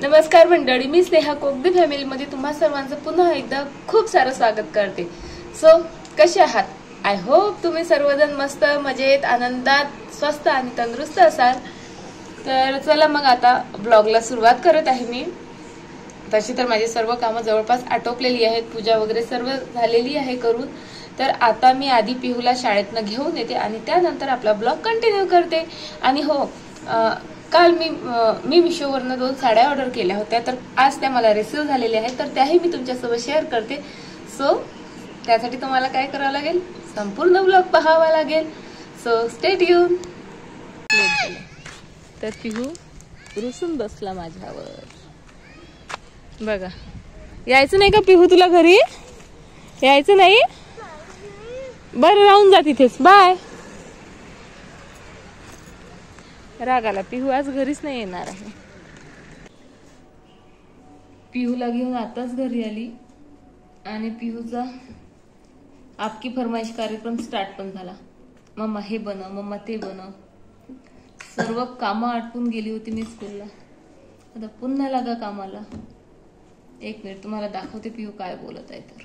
नमस्कार मंडळी, मी स्नेहा कोकदी फॅमिलीमध्ये तुम्हा सर्वांचं पुन्हा एकदा खूप सारं स्वागत करते। सो कसे आहात? आय होप तुम्ही सर्वजण मस्त मजेत आनंदात स्वस्थ आणि तंदुरुस्त असाल। तर चला मग आता ब्लॉगला सुरुवात करत आहे मी। तशी तर माझी सर्व कामं जवळपास आटोपलेली आहेत, पूजा वगैरे सर्व झालेली आहे करून। तर आता मी आधी पिहूला शाळेतनं घेऊन येते आणि त्यानंतर आपला ब्लॉग कंटिन्यू करते। आणि हो, काल मी मिशोवरनं 2 साड्या ऑर्डर केल्या होत्या, तर आज त्या मला रिसीव झालेल्या आहेत, तर त्याही मी तुमच्यासोबत शेअर करते। सो त्यासाठी तुम्हाला काय करावं लागेल, संपूर्ण ब्लॉग पाहावा लागेल। So stay tune. तर पिहू रुसून बसला माझ्यावर, बघा। यायचं नाही का पिहू तुला घरी? यायचं नाही? बरं राहून जा तिथेच, बाय। राग आला, पिहू आज घरीच नाही येणार आहे। पिहूला घेऊन आताच घरी आली आणि पिहूचा आपकी फरमाईश कार्यक्रम स्टार्ट पण झाला। मम्मा हे बनव, मम्मा ते बनव। सर्व कामं आटपून गेली होती मी स्कूलला, आता पुन्हा लागा कामाला। एक मिनिट तुम्हाला दाखवते पिहू काय बोलत आहे। तर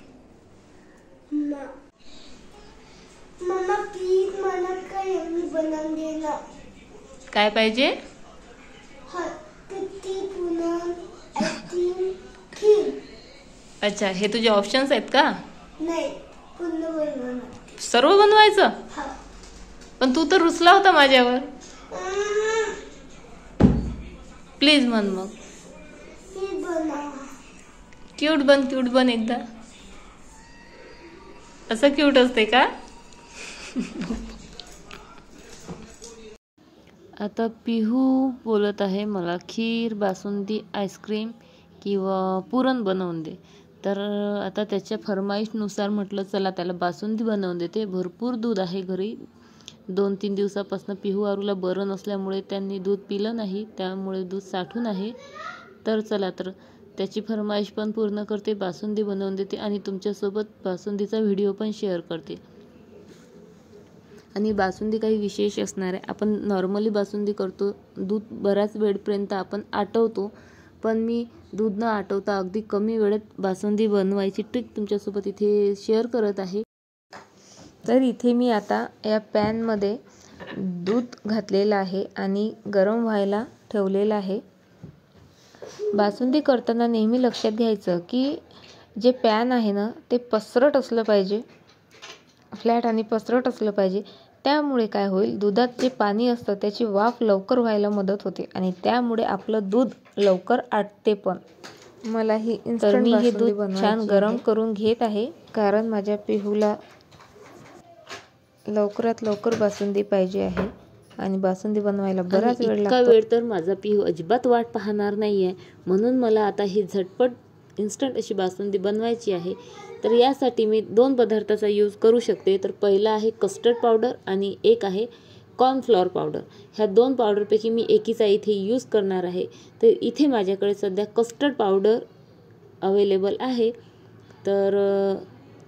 मम्मा प्लीज मला काय यम्मी बनवून दे ना। काय पाहिजे? अच्छा, हे तुझे ऑप्शन्स आहेत का? नाही, पूर्ण बनवणार। सर्व बनवायचं? पण तू तर रुसला होता माझ्यावर। प्लीज म्हण मग। क्यूट बन, क्यूट बन एकदा। असं क्यूट असते का? आता पिहू बोलत आहे मला खीर, बासुंदी, आईस्क्रीम किंवा पुरण बनवून दे। तर आता त्याच्या फरमाईशनुसार म्हटलं चला त्याला बासुंदी बनवून देते। भरपूर दूध आहे घरी, 2-3 दिवसापासून पिहू आरूला बरं नसल्यामुळे त्यांनी दूध पिलं नाही, त्यामुळे दूध साठून आहे। तर चला तर त्याची फरमाईश पण पूर्ण करते, बासुंदी बनवून देते आणि तुमच्यासोबत बासुंदीचा व्हिडिओ पण शेअर करते। आणि बासुंदी काही विशेष असणार आहे। आपण नॉर्मली बासुंदी करतो, दूध बऱ्याच वेळपर्यंत आपण आटवतो, पण मी दूध न आटवता अगदी कमी वेळेत बासुंदी बनवायची ट्रिक तुमच्यासोबत इथे शेअर करत आहे। तर इथे मी आता या पॅनमध्ये दूध घातलेलं आहे आणि गरम व्हायला ठेवलेलं आहे। बासुंदी करताना नेहमी लक्षात घ्यायचं की जे पॅन आहे ना ते पसरट असलं पाहिजे, फ्लॅट आणि पसरट असलं पाहिजे। त्यामुळे काय होईल, दुधात जे पाणी असतं त्याची वाफ लवकर व्हायला मदत होते आणि त्यामुळे आपलं दूध लवकर आटते पण। मला ही मी हे दूध छान गरम करून घेत आहे, कारण माझ्या पिहूला लवकरात लवकर बासुंदी पाहिजे आहे आणि बासुंदी बनवायला बराच वेळ लागतो। इतका वेळ तर माझा पिहू अजिबात वाट पाहणार नाहीये, म्हणून मला आता ही झटपट इन्स्टंट अशी बासुंदी बनवायची आहे। तर यासाठी मी 2 पदार्थाचा यूज करू शकते। तर पहिला आहे कस्टर्ड पावडर आणि एक आहे कॉर्नफ्लॉवर पावडर। ह्या 2 पावडरपैकी मी एकीचा इथे यूज करणार आहे। तर इथे माझ्याकडे सध्या कस्टर्ड पावडर अवेलेबल आहे, तर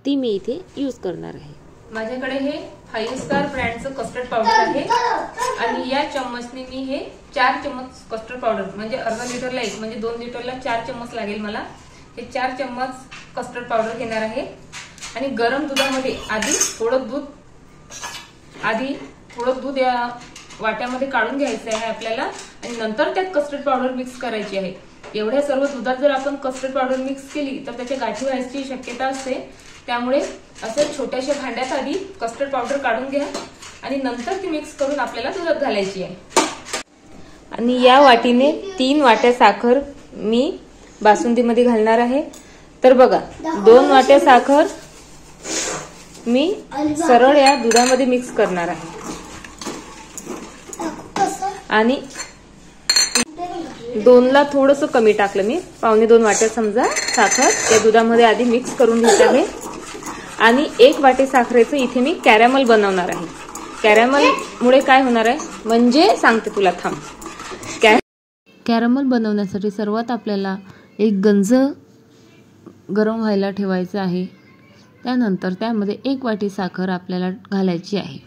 ती मी इथे यूज करणार आहे। माझ्याकडे हे 5 स्टार ब्रँडचं कस्टर्ड पावडर आहे आणि या चम्मचने मी हे 4 चम्मच कस्टर्ड पावडर, म्हणजे अर्धा लिटरला 1, म्हणजे 2 लिटरला 4 चम्मच लागेल मला। हे 4 चम्मच कस्टर्ड पावडर घेणार आहे आणि गरम दुधामध्ये आधी थोडं दूध या वाट्यामध्ये काढून घ्यायचं आहे आपल्याला आणि नंतर त्यात कस्टर्ड पावडर मिक्स करायची आहे। एवढ्या सर्व दुधात जर आपण कस्टर्ड पावडर मिक्स केली तर त्याच्या गाठी व्हायची शक्यता असते, त्यामुळे असं छोट्याशा भांड्यात आधी कस्टर्ड पावडर काढून घ्या आणि नंतर ती मिक्स करून आपल्याला दुधात घालायची आहे। आणि या वाटीने 3 वाट्या साखर मी बासुंदीमध्ये घालणार आहे। तर बघा, 2 वाट्या साखर मी सरळ या दुधामध्ये मिक्स करणार आहे आणि 2ला थोडंसं कमी टाकलं मी, 1.25 वाट्या समजा साखर या दुधामध्ये आधी मिक्स करून घेत आहे। आणि 1 वाटी साखरेचं इथे मी कॅरॅमल बनवणार आहे। कॅरॅमल मुळे काय होणार आहे म्हणजे सांगते तुला, थांब। कॅरॅमल बनवण्यासाठी सर्वात आपल्याला एक गंज गरम व्हायला ठेवायचं आहे। त्यानंतर त्यामध्ये 1 वाटी साखर आपल्याला घालायची आहे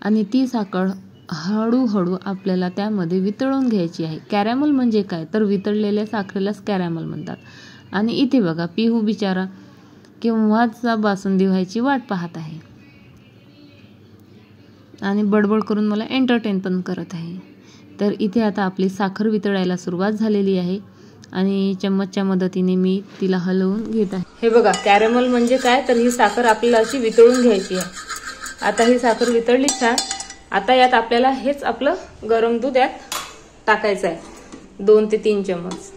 आणि ती साखर हळूहळू आपल्याला त्यामध्ये वितळून घ्यायची आहे. कॅरॅमल म्हणजे काय, तर वितळलेल्या साखरेलाच कॅरॅमल म्हणतात. आणि इथे बघा पिहू बिचारा केव्हाच बासुंदी व्हायची वाट पाहत आहे आणि बडबड करून मला एंटरटेन पण करत आहे. तर इथे आता आपली साखर वितळायला सुरुवात झालेली आहे आणि चम्मचच्या मदतीने मी तिला हलवून घेत आहे. हे बघा कॅरॅमल म्हणजे काय, तर ही साखर आपल्याला अशी वितळून घ्यायची आहे. आता ही साखर वितळली छान. आता यात आपल्याला हेच आपलं गरम दूध यात टाकायचं आहे, 2 ते 3 चम्मच.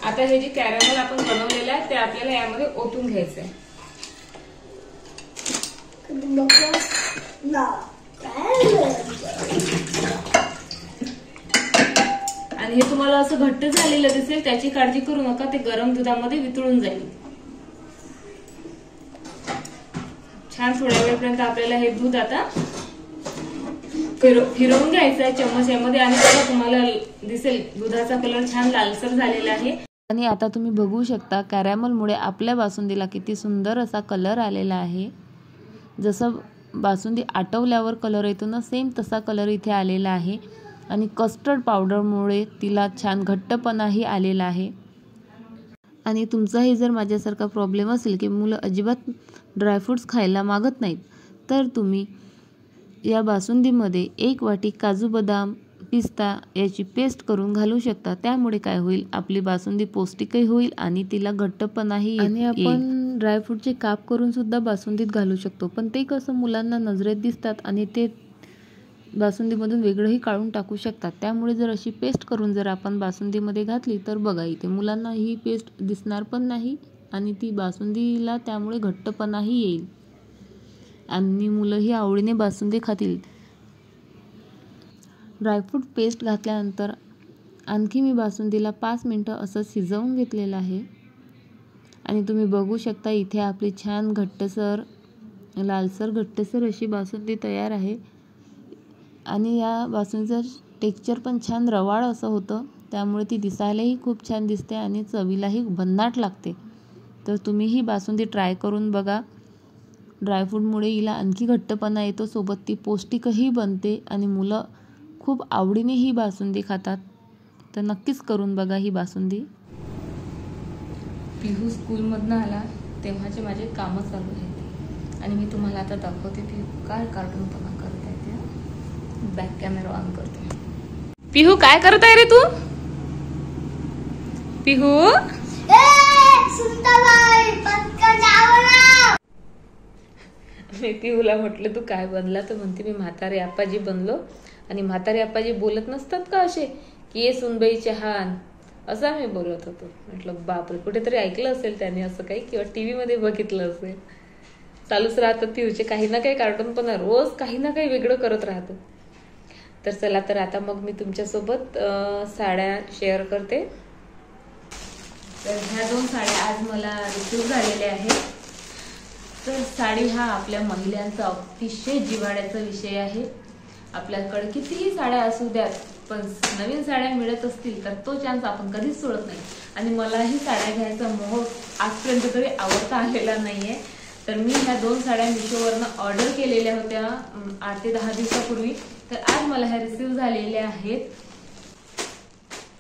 आता हे जे कॅरॅमल आपण बनवलेलं आहे ते आपल्याला यामध्ये ओतून घ्यायचं आहे. आणि हे तुम्हाला असं घट्ट झालेलं दिसेल, त्याची काळजी करू नका, ते गरम दुधामध्ये वितळून जाईल. छान थोड्या वेळपर्यंत आपल्याला हे दूध आता फिरवून घ्यायचं आहे चम्मच यामध्ये. आणि बघा तुम्हाला दिसेल दुधाचा कलर छान लालसर झालेला आहे. आणि आता तुम्ही बघू शकता कॅरॅमलमुळे आपल्या बासुंदीला किती सुंदर असा कलर आलेला आहे. जसं बासुंदी आटवल्यावर कलर येतो ना, सेम तसा कलर इथे आलेला आहे. आणि कस्टर्ड पावडरमुळे तिला छान घट्टपणाही आलेला आहे. आणि तुमचाही जर माझ्यासारखा प्रॉब्लेम असेल की मुलं अजिबात ड्रायफ्रूट्स खायला मागत नाहीत, तर तुम्ही या बासुंदीमध्ये 1 वाटी काजू बदाम पिस्ता याची पेस्ट करून घालू शकता. त्यामुळे काय होईल, आपली बासुंदी पौष्टिकही होईल आणि तिला घट्टपणाही येईल. आणि आपण ड्रायफ्रूटचे काप करून सुद्धा बासुंदीत घालू शकतो, पण ते कसं मुलांना नजरेत दिसतात आणि ते बासुंदीमधून वेगळंही काढून टाकू शकतात. त्यामुळे जर अशी पेस्ट करून जर आपण बासुंदीमध्ये घातली तर बघा इथे मुलांना ही पेस्ट दिसणार पण नाही आणि ती बासुंदीला त्यामुळे घट्टपणाही येईल आणि मुलंही आवडीने बासुंदी खातील. ड्रायफ्रूट पेस्ट घातल्यानंतर आणखी मी बासुंदीला 5 मिनटं असं शिजवून घेतलेलं आहे. आणि तुम्ही बघू शकता इथे आपली छान घट्टसर लालसर घट्टसर अशी बासुंदी तयार आहे. आणि या बासुंदीचं टेक्स्चर पण छान रवाळ असं होतं, त्यामुळे ती दिसायलाही खूप छान दिसते आणि चवीलाही भन्नाट लागते. तर तुम्ही ही बासुंदी ट्राय करून बघा. ड्रायफ्रूटमुळे हिला आणखी घट्टपणा येतो, सोबत ती पौष्टिकही बनते आणि मुलं खूप आवडीने ही बासुंदी खातात. तर नक्कीच करून बघा ही बासुंदी. पिहू स्कूलमधनं आला तेव्हाचे माझे कामं चालू आहेत आणि मी तुम्हाला आता दाखवते पिहू काय कार्टूनपणा करत आहे ते. बॅक कॅमेरा ऑन करते. पिहू काय करत आहे रे तू? पिहू मी पिहूला म्हटलं तू काय बनला, तर म्हणते मी म्हातारे आप्पाजी बनलो. आणि म्हातारे आप्पाजी बोलत नसतात का असे की ये सुनबाई चहा, असा मी बोलत होतो. म्हटलं बापरे, कुठेतरी ऐकलं असेल त्याने असं काही किंवा टीव्ही मध्ये बघितलं असेल. चालूच राहतात पिहूचे काही ना काही कार्टून, पण रोज काही ना काही वेगळं करत राहतो. तर चला, तर आता मग मी तुमच्यासोबत साड्या शेअर करते. तर ह्या 2 साड्या आज मला रिसीव्ह झालेल्या आहेत. तर साडी हा आपल्या महिलांचा अतिशय जिव्हाळ्याचा विषय आहे. आपल्याकडे कितीही साड्या असू द्यात, पण नवीन साड्या मिळत असतील तर तो चान्स आपण कधीच सोडत नाही. आणि मलाही साड्या घ्यायचा मोह आजपर्यंत तरी आवडता आलेला नाहीये. तर मी ह्या 2 साड्या मिशोवरनं ऑर्डर केलेल्या होत्या 8 ते 10 दिवसापूर्वी. तर आज मला ह्या रिसीव्ह झालेल्या आहेत.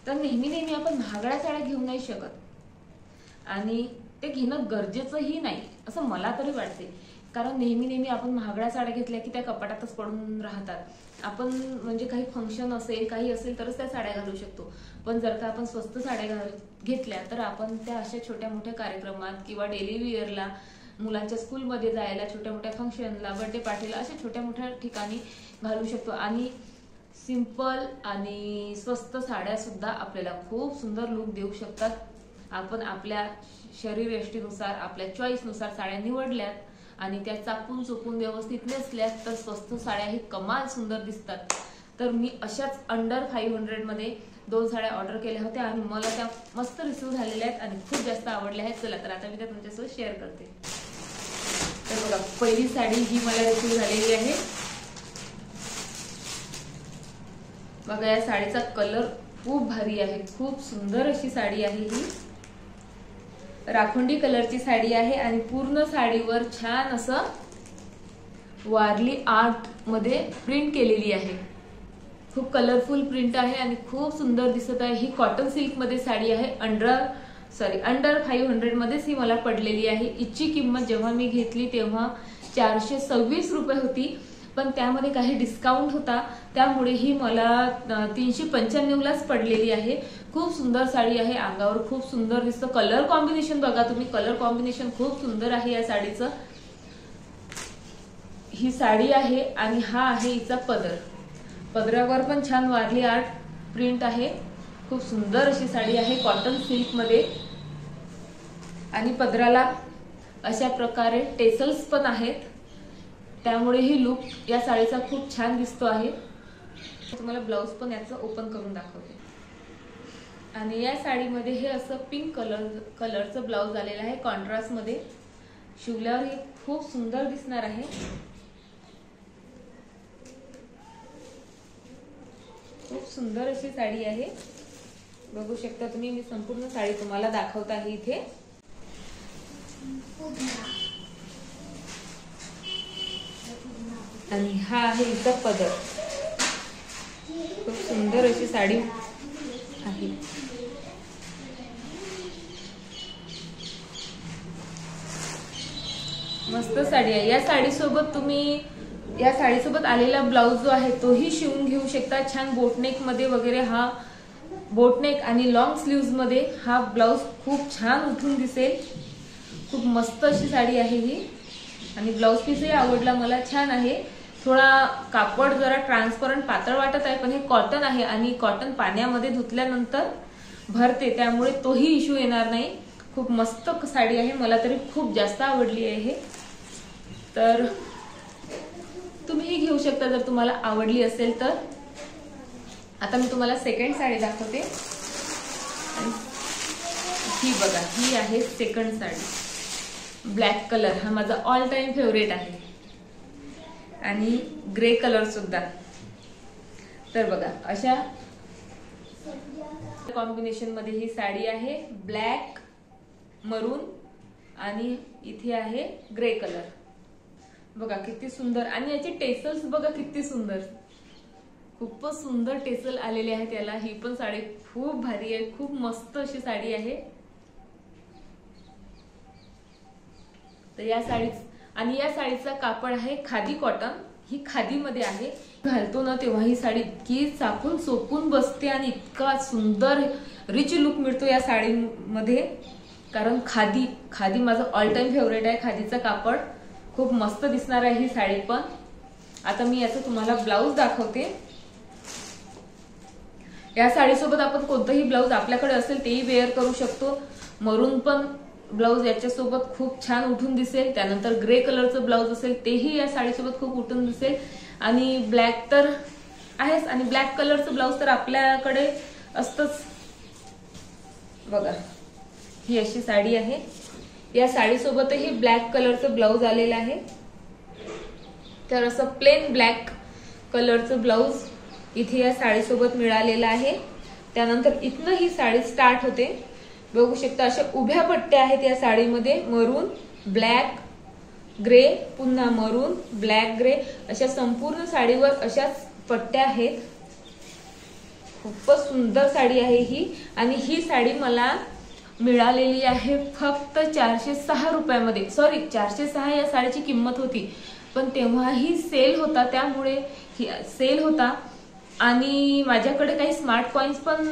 तर नेहमी आपण महागड्या साड्या घेऊ नाही शकत आणि ते घेणं गरजेचंही नाही असं मला तरी वाटते. कारण नेहमी आपण महागड्या साड्या घेतल्या की त्या कपाटातच पडून राहतात. आपण म्हणजे काही फंक्शन असेल काही असेल तरच त्या साड्या घालू शकतो. पण जर का आपण स्वस्त साड्या घेतल्या तर आपण त्या अशा छोट्या मोठ्या कार्यक्रमात किंवा डेली वेअरला, मुलांच्या स्कूलमध्ये जायला, छोट्या मोठ्या फंक्शनला, बर्थडे पार्टीला, अशा छोट्या मोठ्या ठिकाणी घालू शकतो. आणि सिंपल आणि स्वस्त साड्या सुद्धा आपल्याला खूप सुंदर लुक देऊ शकतात. आपण आपल्या शरीरयष्टीनुसार, आपल्या चॉईसनुसार साड्या निवडल्यात आणि त्या चापून चुपून व्यवस्थित नेसल्यात तर स्वस्त साड्या ही कमाल सुंदर दिसतात. तर मी अशाच अंडर 500 मध्ये 2 साड्या ऑर्डर केल्या होत्या आणि मला त्या मस्त रिसीव्ह झालेल्या आहेत आणि खूप जास्त आवडल्या आहेत. चला, तर आता मी त्या तुमच्यासोबत शेअर करते. तर बघा, पहिली साडी ही मला रिसीव्ह झालेली आहे. बघा, या साडीचा कलर खूप भारी आहे, खूप सुंदर अशी साडी आहे ही. राखुंडी कलरची साडी आहे आणि पूर्ण साडीवर छान असं वारली आर्ट मध्ये प्रिंट केलेली आहे. खूप कलरफुल प्रिंट आहे आणि खूप सुंदर दिसत आहे. ही कॉटन सिल्क मध्ये साडी आहे. अंडर 500 मध्येच ही मला पडलेली आहे. हिची किंमत जेव्हा मी घेतली तेव्हा 426 रुपये होती, पण त्यामध्ये काही डिस्काउंट होता, त्यामुळे ही मला 395लाच पडलेली आहे. खूप सुंदर साडी आहे. अंगावर खूप सुंदर दिसतं. कलर कॉम्बिनेशन बघा तुम्ही, कलर कॉम्बिनेशन खूप सुंदर आहे या साडीचं. ही साडी आहे आणि हा आहे हिचा पदर. पदरावर पण छान वारली आर्ट प्रिंट आहे. खूप सुंदर अशी साडी आहे कॉटन सिल्क मध्ये आणि पदराला अशा प्रकारे टेसल्स पण आहेत, त्यामुळे ही लुक या साडीचा खूप छान दिसतो आहे. तुम्हाला ब्लाउज पण याचं ओपन करून दाखवते. आणि या साडीमध्ये हे असं पिंक कलरचं ब्लाउज आलेलं आहे कॉन्ट्रास्ट मध्ये. शिवल्यावर हे खूप सुंदर दिसणार आहे. खूप सुंदर अशी साडी आहे. बघू शकता तुम्ही, मी संपूर्ण साडी तुम्हाला दाखवत आहे इथे. आणि हा आहे हिचा पदर. खूप सुंदर अशी साडी आहे. मस्त साडी आहे. या साडीसोबत तुम्ही या साडीसोबत आलेला ब्लाउज जो आहे तोही शिवून घेऊ शकता. छान बोटनेक मध्ये वगैरे, हा बोटनेक आणि लॉंग स्लीव्ज मध्ये हा ब्लाउज खूप छान उठून दिसेल. खूप मस्त अशी साडी आहे ही. आणि ब्लाउज पीसही आवडला मला, छान आहे. थोडा कापड जरा ट्रान्सपरंट पातळ वाटत आहे, पण हे कॉटन आहे आणि कॉटन पाण्यामध्ये धुतल्यानंतर भरते, त्यामुळे तोही इश्यू येणार नाही. खूप मस्त साडी आहे. मला तरी खूप जास्त आवडली आहे हे. तर तुम्हीही घेऊ शकता जर तुम्हाला आवडली असेल तर. आता मी तुम्हाला सेकंड साडी दाखवते. ही बघा, ही आहे सेकंड साडी. ब्लॅक कलर हा माझा ऑल टाइम फेवरेट आहे आणि ग्रे कलर सुद्धा. तर बघा अशा कॉम्बिनेशन मध्ये ही साडी आहे. ब्लॅक, मरून आणि इथे आहे ग्रे कलर. बघा किती सुंदर. आणि याचे टेसल्स बघा किती सुंदर, खूपच सुंदर टेसल आलेले आहेत याला. ही पण साडी खूप भारी आहे, खूप मस्त अशी साडी आहे. तर या साडीचा कापड आहे खादी कॉटन. ही खादी मध्ये आहे. घालतो ना तेव्हा ही साडी इतकी चापून चोपून बसते आणि इतका सुंदर रिच लुक मिळतो या साडीमध्ये. कारण खादी माझं ऑल टाइम फेवरेट आहे. खादीचं कापड खूप मस्त दिसणार आहे ही साडी पण. आता मी याचं तुम्हाला ब्लाऊज दाखवते. या साडीसोबत आपण कोणतंही ब्लाऊज आपल्याकडे असेल तेही वेअर करू शकतो. मरून पण ब्लाऊज याच्यासोबत खूप छान उठून दिसेल. त्यानंतर ग्रे कलरचं ब्लाऊज असेल तेही या साडीसोबत खूप उठून दिसेल. आणि ब्लॅक तर आहेच, आणि ब्लॅक कलरचं ब्लाऊज तर आपल्याकडे असतंच. बघा ही अशी साडी आहे. या साडीसोबतही ब्लॅक कलरचं ब्लाऊज आलेलं आहे. तर असं प्लेन ब्लॅक कलरचं ब्लाऊज इथे या साडीसोबत मिळालेलं आहे. त्यानंतर इथनं ही साडी स्टार्ट होते. बघू शकता अशा उभ्या पट्ट्या आहेत या साडीमध्ये. मरून, ब्लॅक, ग्रे, पुन्हा मरून, ब्लॅक, ग्रे अशा संपूर्ण साडीवर अशाच पट्ट्या आहेत. खूपच सुंदर साडी आहे ही. आणि ही साडी मला मिळालेली आहे फक्त 406 रुपयामध्ये. सॉरी 406 या साडीची किंमत होती, पण तेव्हा ही सेल होता, त्यामुळे सेल होता. आणि माझ्याकडे काही स्मार्ट कॉइन्स पण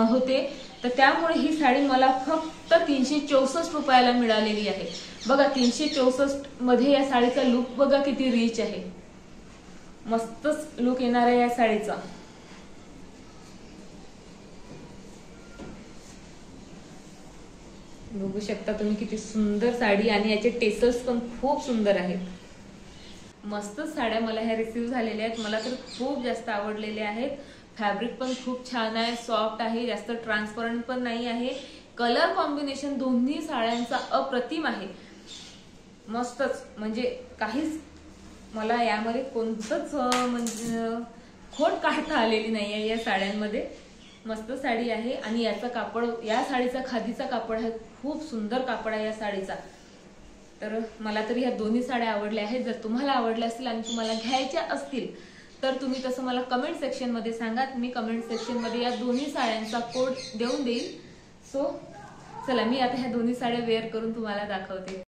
होते, तर त्यामुळे ही साडी मला फक्त 364 रुपयाला मिळालेली आहे. बघा 364 मध्ये या साडीचा लुक बघा किती रिच आहे. मस्तच लुक येणार आहे या साडीचा. बघू शकता तुम्ही किती सुंदर साडी. आणि याचे टेसल्स पण खूप सुंदर आहेत. मस्त साड्या मला ह्या रिसीव्ह झालेल्या आहेत. मला तर खूप जास्त आवडलेल्या आहेत. फॅब्रिक पण खूप छान आहे, सॉफ्ट आहे, जास्त ट्रान्सपरंट पण नाही आहे. कलर कॉम्बिनेशन दोन्ही साड्यांचा अप्रतिम आहे. मस्तच, म्हणजे काहीच मला यामध्ये कोणतंच म्हणजे खोट काढता आलेली नाही आहे या साड्यांमध्ये. मस्त साडी आहे आणि याचा कापड, या साडीचा खादीचा कापड आहे, खूप सुंदर कापड आहे या साडीचा. तर मला तरी ह्या दोन्ही साड्या आवडल्या आहेत. जर तुम्हाला आवडल्या असतील आणि तुम्हाला घ्यायच्या असतील तर तुम्ही तसं मला कमेंट सेक्शन मध्ये सांगा. मी कमेंट सेक्शन मध्ये या दोन्ही साड्यांचा कोड देऊन देईल. सो चला, मी आता ह्या दोन्ही साड्या वेअर करून तुम्हाला दाखवते.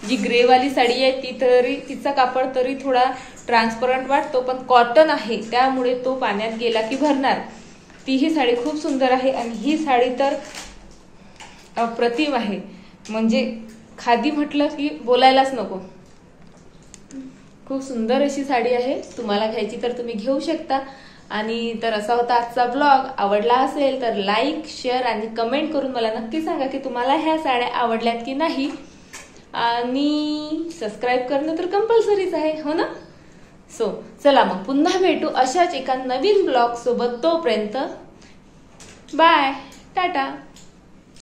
जी ग्रे वाली साडी आहे ती तरी, तिचा कापड तरी थोडा ट्रान्सपरंट वाटतो, पण कॉटन आहे त्यामुळे तो पाण्यात गेला की भरणार. ती ही साडी खूप सुंदर आहे आणि ही साडी तर अप्रतिम आहे. म्हणजे खादी म्हटलं की बोलायलाच नको. खूप सुंदर अशी साडी आहे. तुम्हाला घ्यायची तर तुम्ही घेऊ शकता. आणि तर असा होता आजचा ब्लॉग. आवडला असेल तर लाईक, शेअर आणि कमेंट करून मला नक्की सांगा की तुम्हाला ह्या साड्या आवडल्यात की नाही. आणि सबस्क्राईब करणं तर कंपल्सरीच आहे, हो ना. सो चला मग पुन्हा भेटू अशाच एका नवीन ब्लॉग सोबत. तोपर्यंत बाय, टाटा.